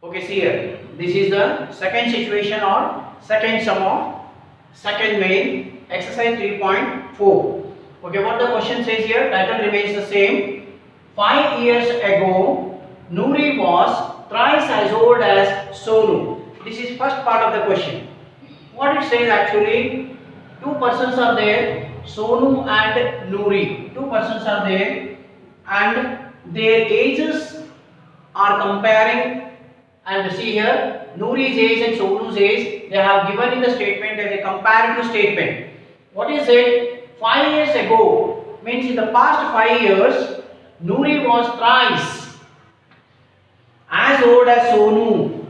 Okay, see here. This is the second situation or second sum of second main exercise 3.4. Okay, what the question says here, title remains the same. 5 years ago, Noori was thrice as old as Sonu. This is first part of the question. What it says actually, two persons are there, Sonu and Noori. Two persons are there and their ages are comparing, and see here Noori's age and Sonu's age they have given in the statement as a comparative statement. What is it? 5 years ago means in the past 5 years Noori was thrice as old as Sonu.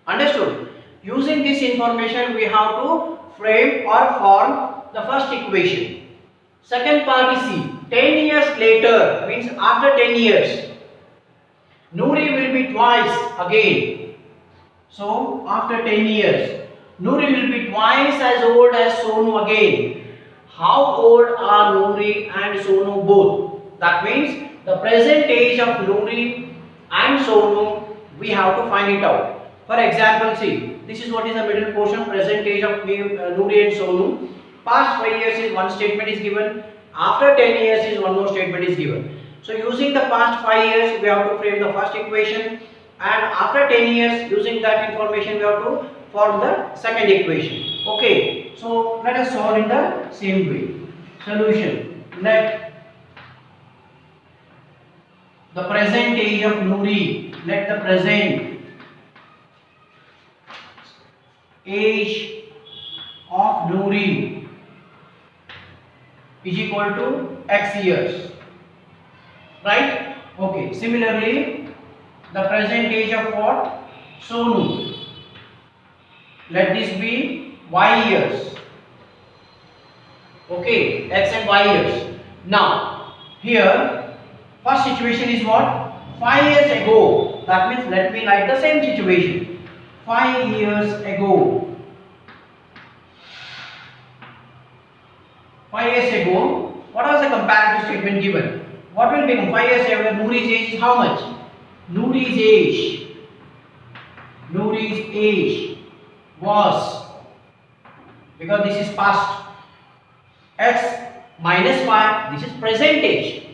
Understood? Using this information we have to frame or form the first equation. Second part is C. 10 years later means after 10 years Noori will be twice again. So after 10 years, Noori will be twice as old as Sonu again. How old are Noori and Sonu both? That means the present age of Noori and Sonu we have to find it out. For example, see, this is what is the middle portion, present age of Noori and Sonu. Past 5 years is one statement is given. After 10 years is one more statement is given. So using the past 5 years we have to frame the first equation, and after 10 years using that information we have to form the second equation. Okay, so let us solve in the same way. Solution: let the present age of Noori, let the present age of Noori is equal to x years. Right? Okay. Similarly, the present age of what? Sonu. Let this be y years. Okay, x and y years. Now, here, first situation is what? 5 years ago. That means let me write the same situation. 5 years ago. 5 years ago, what was the comparative statement given? What will become 5 years ago? Noori's age is how much? Noori's age was, because this is past, x minus 5, this is present age.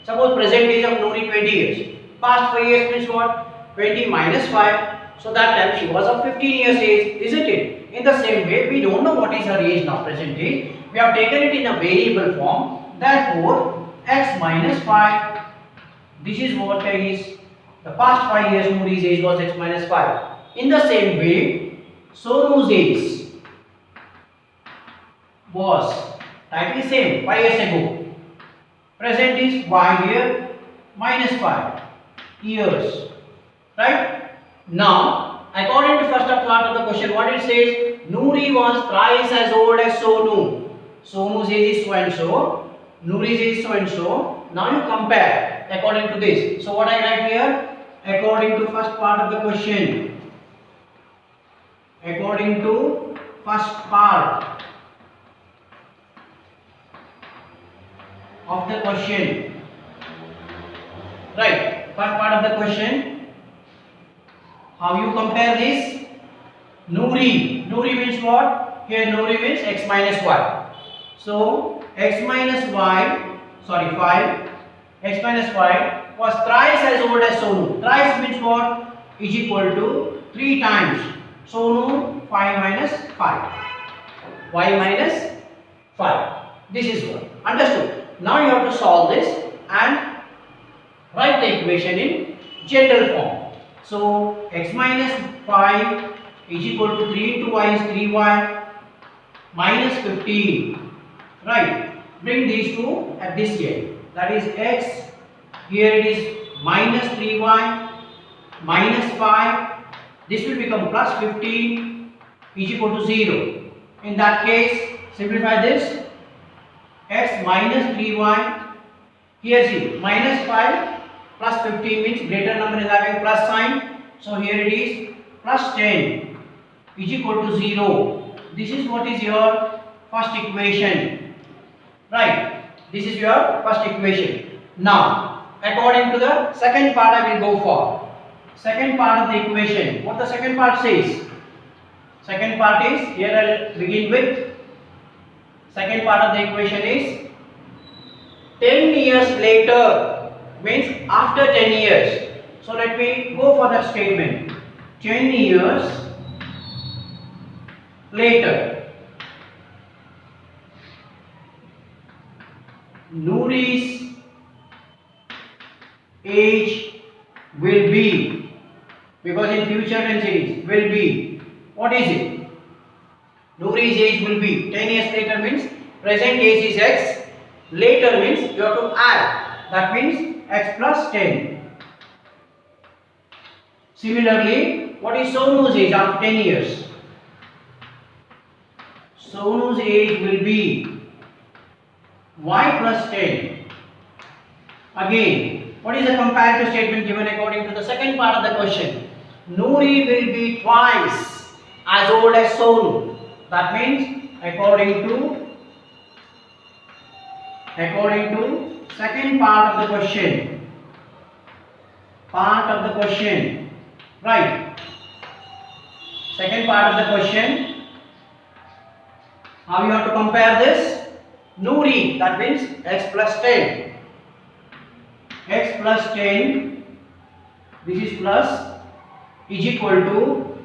Suppose present age of Noori 20 years. Past 5 years means what? 20 minus 5. So that time she was of 15 years age, isn't it? In the same way, we don't know what is her age now, present age. We have taken it in a variable form. Therefore, x minus 5, this is what is the past 5 years Noori's age was x minus 5. In the same way, Sonu's age was tightly same 5 years ago. Present is y here minus 5 years. Right? Now, according to first part of the question, what it says? Noori was thrice as old as Sonu. Sonu's age is so and so. Noori's age is so and so. Now you compare according to this. So what I write here? According to first part of the question. According to first part of the question. Right. First part of the question. How you compare this? Noori. Noori means what? Here Noori means x minus y. So x minus y, sorry 5, x minus y was thrice as old as Sonu. Thrice means what? Is equal to 3 times Sonu 5 minus 5. Y minus 5. This is what. Understood? Now you have to solve this and write the equation in general form. So x minus 5 is equal to 3 into y is 3y minus 15. Right? Bring these two at this end. That is x. Here it is minus 3y minus 5. This will become plus 15 is equal to 0. In that case, simplify this. X minus 3y. Here see, minus 5 plus 15 means greater number is having plus sign. So here it is plus 10 is equal to 0. This is what is your first equation. Right? This is your first equation. Now, according to the second part I will go for. second part of the equation. What the second part says? Second part is, here I'll begin with, second part of the equation is 10 years later, means after 10 years. So let me go for that statement. 10 years later, Nouri's age will be, because in future tense it is, will be, what is it? Nouri's age will be, 10 years later means present age is x, later means you have to add, that means x plus 10. Similarly, what is Sonu's age after 10 years? Sonu's age will be y plus 10. Again, what is the comparative statement given according to the second part of the question? Nouri will be twice as old as Sonu. That means according to second part of the question. Right. Second part of the question. How you have to compare this? Nouri, that means x plus 10. X plus 10, this is plus, is equal to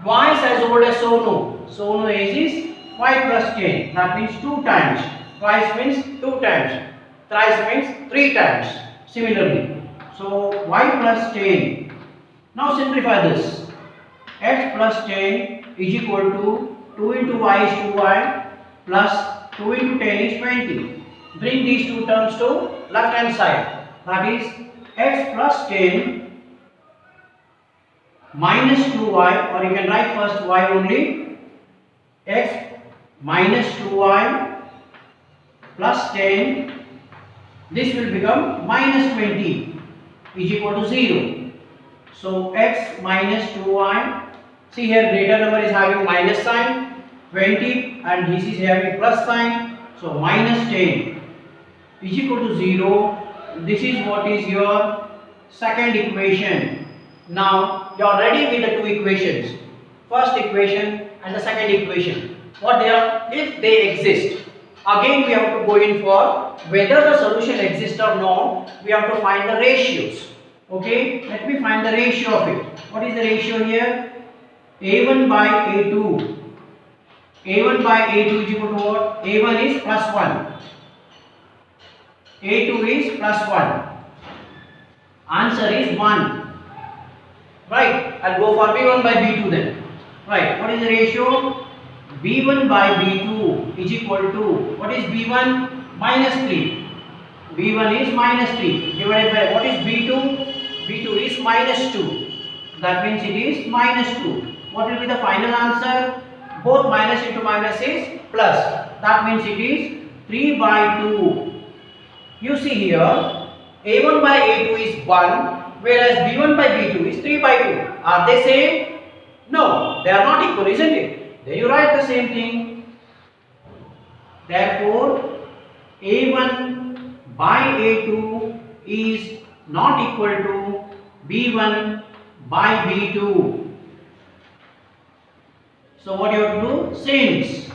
twice as old as Sonu. Sonu age is y plus 10. That means 2 times. Twice means 2 times. Thrice means 3 times. Similarly. So y plus 10. Now simplify this. X plus 10 is equal to 2 into y is 2y plus 2 into 10 is 20. Bring these two terms to left hand side. That is x plus 10 minus 2y, or you can write first y only. X minus 2y plus 10. This will become minus 20 is equal to 0. So x minus 2y. See here, greater number is having minus sign, 20, and this is having plus sign. So minus 10 is equal to 0. This is what is your second equation. Now you are ready with the two equations, first equation and the second equation. What they are, if they exist. Again we have to go in for whether the solution exists or not. We have to find the ratios. Okay, let me find the ratio of it. What is the ratio here? A1 by A2. A1 by A2 is equal to what? A1 is plus 1. A2 is plus 1. Answer is 1. Right. I'll go for B1 by B2 then. Right. What is the ratio? B1 by B2 is equal to, what is B1? Minus 3. B1 is minus 3 divided by, what is B2? B2 is minus 2. That means it is minus 2. What will be the final answer? Both minus into minus is plus. That means it is 3 by 2. You see here, A1 by A2 is 1, whereas B1 by B2 is 3 by 2. Are they same? No, they are not equal, isn't it? Then you write the same thing. Therefore, A1 by A2 is not equal to B1 by B2. So what you have to do? Since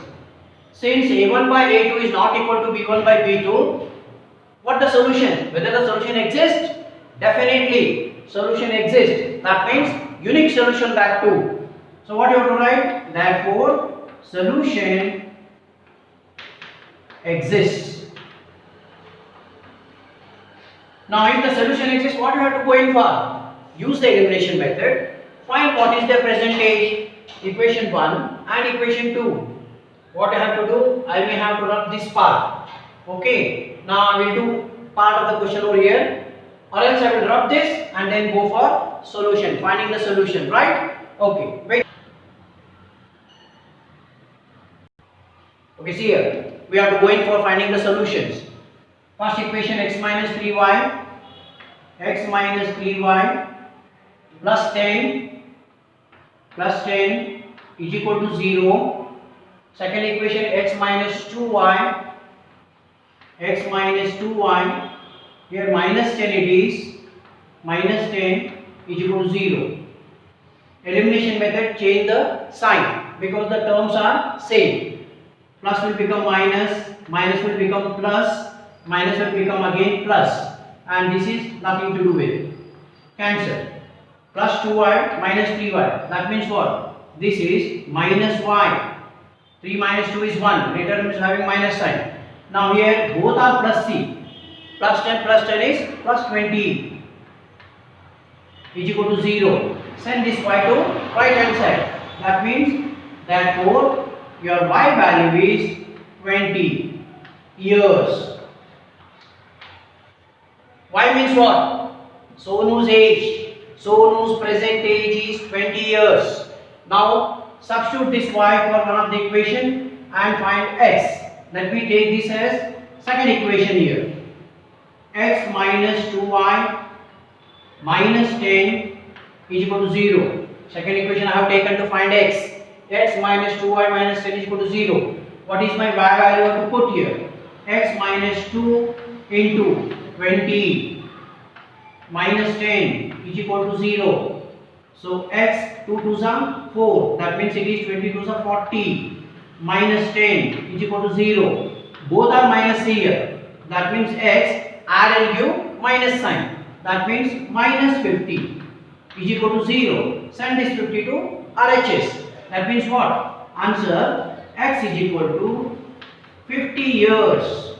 A1 by A2 is not equal to B1 by B2, what the solution? Whether the solution exists? Definitely solution exists. That means unique solution that too. So what you have to write? Therefore solution exists. Now if the solution exists, what you have to go in for? Use the elimination method. Find what is the present age, equation 1 and equation 2. What I have to do? I may have to rub this part. Okay. Now I will do part of the question over here, or else I will rub this and then go for solution, finding the solution, right? Okay. Wait. Okay, see here. We have to go in for finding the solutions. First equation, x minus 3y plus 10 is equal to 0. Second equation, x minus 2y here minus 10 it is, minus 10 is equal to 0. Elimination method, change the sign because the terms are same. Plus will become minus, minus will become plus, minus will become again plus, and this is nothing to do with. Cancel. Plus 2y minus 3y. That means what? This is minus y. 3 minus 2 is 1. Later term is having minus sign. Now here both are plus c. Plus 10 is plus 20 is equal to 0. Send this y to right hand side. That means therefore your y value is 20 years. Y means what? Sonu's age. Sonu's present age is 20 years. Now substitute this y for one of the equation and find x. Let me take this as second equation here. X minus 2y minus 10 is equal to 0. Second equation I have taken to find x. X minus 2y minus 10 is equal to 0. What is my y value to put here? X minus 2 into 20 minus 10 is equal to 0. So x 2 2s are 4. That means it is 20 2s are 40 minus 10 is equal to 0. Both are minus here. That means x add and give minus sign. That means minus 50 is equal to 0. Send this 50 to RHS. That means what? Answer x is equal to 50 years.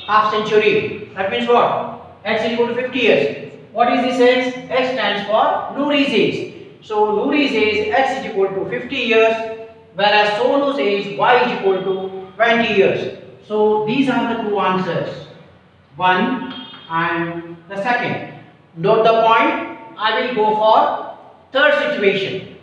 Half century. That means what? X is equal to 50 years. What is this x? X stands for Nuri's age. So Nuri's age x is equal to 50 years, whereas Sonu's age y is equal to 20 years. So these are the two answers. One and the second. Note the point. I will go for third situation.